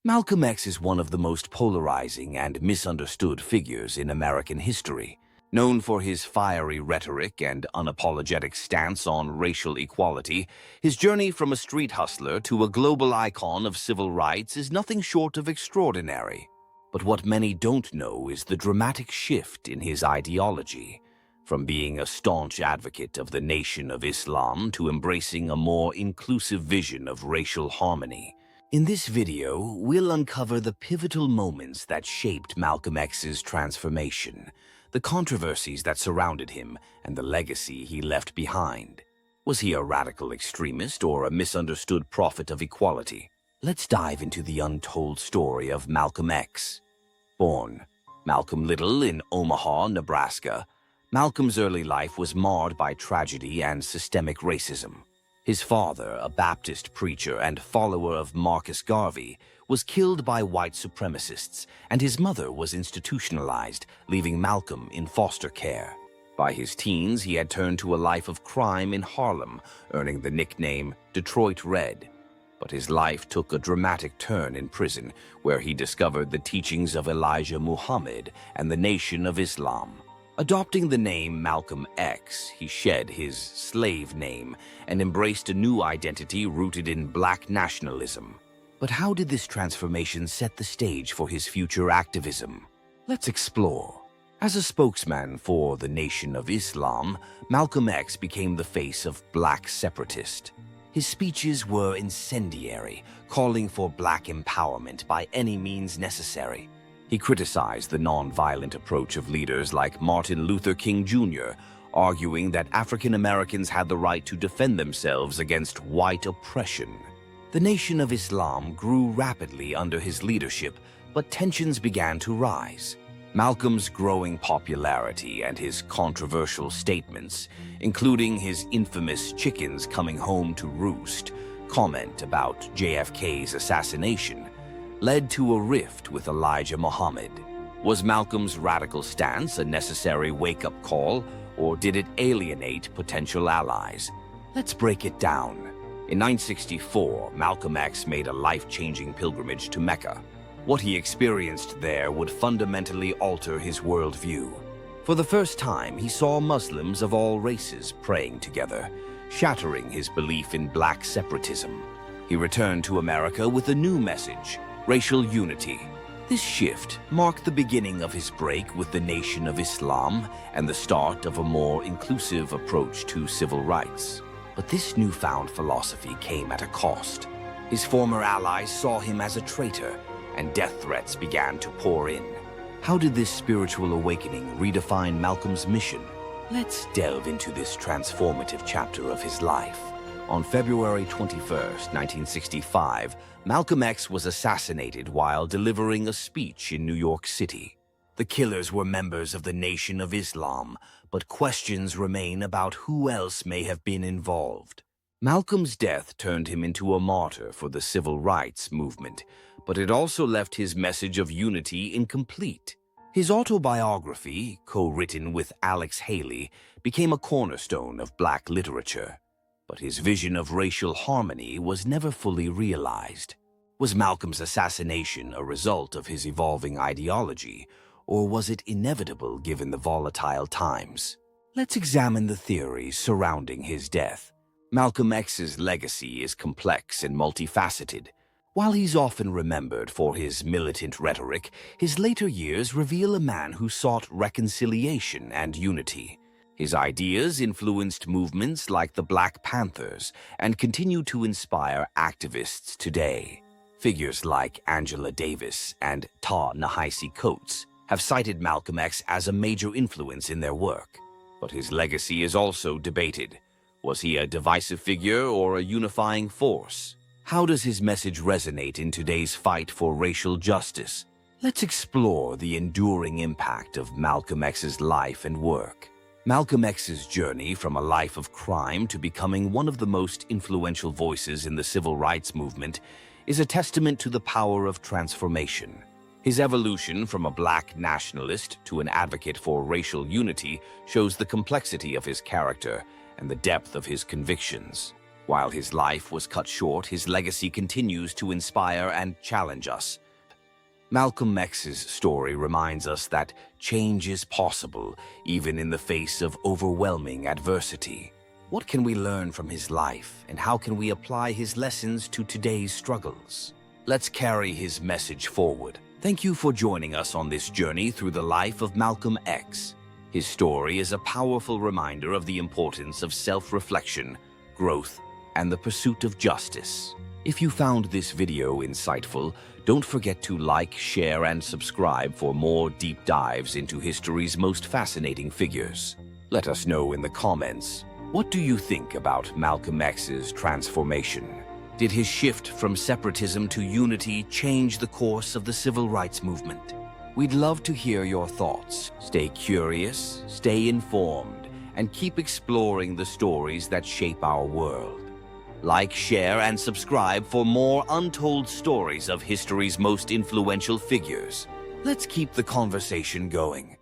Malcolm X is one of the most polarizing and misunderstood figures in American history. Known for his fiery rhetoric and unapologetic stance on racial equality, his journey from a street hustler to a global icon of civil rights is nothing short of extraordinary. But what many don't know is the dramatic shift in his ideology, from being a staunch advocate of the Nation of Islam to embracing a more inclusive vision of racial harmony. In this video, we'll uncover the pivotal moments that shaped Malcolm X's transformation, the controversies that surrounded him, and the legacy he left behind. Was he a radical extremist or a misunderstood prophet of equality? Let's dive into the untold story of Malcolm X. Born Malcolm Little in Omaha, Nebraska, Malcolm's early life was marred by tragedy and systemic racism. His father, a Baptist preacher and follower of Marcus Garvey, was killed by white supremacists, and his mother was institutionalized, leaving Malcolm in foster care. By his teens, he had turned to a life of crime in Harlem, earning the nickname Detroit Red. But his life took a dramatic turn in prison, where he discovered the teachings of Elijah Muhammad and the Nation of Islam. Adopting the name Malcolm X, he shed his slave name and embraced a new identity rooted in black nationalism. But how did this transformation set the stage for his future activism? Let's explore. As a spokesman for the Nation of Islam, Malcolm X became the face of black separatist. His speeches were incendiary, calling for black empowerment by any means necessary. He criticized the non-violent approach of leaders like Martin Luther King Jr., arguing that African Americans had the right to defend themselves against white oppression. The Nation of Islam grew rapidly under his leadership, but tensions began to rise. Malcolm's growing popularity and his controversial statements, including his infamous "chickens coming home to roost" comment about JFK's assassination, led to a rift with Elijah Muhammad. Was Malcolm's radical stance a necessary wake-up call, or did it alienate potential allies? Let's break it down. In 1964, Malcolm X made a life-changing pilgrimage to Mecca. What he experienced there would fundamentally alter his worldview. For the first time, he saw Muslims of all races praying together, shattering his belief in black separatism. He returned to America with a new message: racial unity. This shift marked the beginning of his break with the Nation of Islam and the start of a more inclusive approach to civil rights. But this newfound philosophy came at a cost. His former allies saw him as a traitor, and death threats began to pour in. How did this spiritual awakening redefine Malcolm's mission? Let's delve into this transformative chapter of his life. On February 21st, 1965, Malcolm X was assassinated while delivering a speech in New York City. The killers were members of the Nation of Islam, but questions remain about who else may have been involved. Malcolm's death turned him into a martyr for the civil rights movement, but it also left his message of unity incomplete. His autobiography, co-written with Alex Haley, became a cornerstone of black literature. But his vision of racial harmony was never fully realized. Was Malcolm's assassination a result of his evolving ideology, or was it inevitable given the volatile times? Let's examine the theories surrounding his death. Malcolm X's legacy is complex and multifaceted. While he's often remembered for his militant rhetoric, his later years reveal a man who sought reconciliation and unity. His ideas influenced movements like the Black Panthers and continue to inspire activists today. Figures like Angela Davis and Ta-Nehisi Coates have cited Malcolm X as a major influence in their work. But his legacy is also debated. Was he a divisive figure or a unifying force? How does his message resonate in today's fight for racial justice? Let's explore the enduring impact of Malcolm X's life and work. Malcolm X's journey from a life of crime to becoming one of the most influential voices in the civil rights movement is a testament to the power of transformation. His evolution from a black nationalist to an advocate for racial unity shows the complexity of his character and the depth of his convictions. While his life was cut short, his legacy continues to inspire and challenge us. Malcolm X's story reminds us that change is possible, even in the face of overwhelming adversity. What can we learn from his life, and how can we apply his lessons to today's struggles? Let's carry his message forward. Thank you for joining us on this journey through the life of Malcolm X. His story is a powerful reminder of the importance of self-reflection, growth, and the pursuit of justice. If you found this video insightful, don't forget to like, share, and subscribe for more deep dives into history's most fascinating figures. Let us know in the comments, what do you think about Malcolm X's transformation? Did his shift from separatism to unity change the course of the civil rights movement? We'd love to hear your thoughts. Stay curious, stay informed, and keep exploring the stories that shape our world. Like, share, and subscribe for more untold stories of history's most influential figures. Let's keep the conversation going.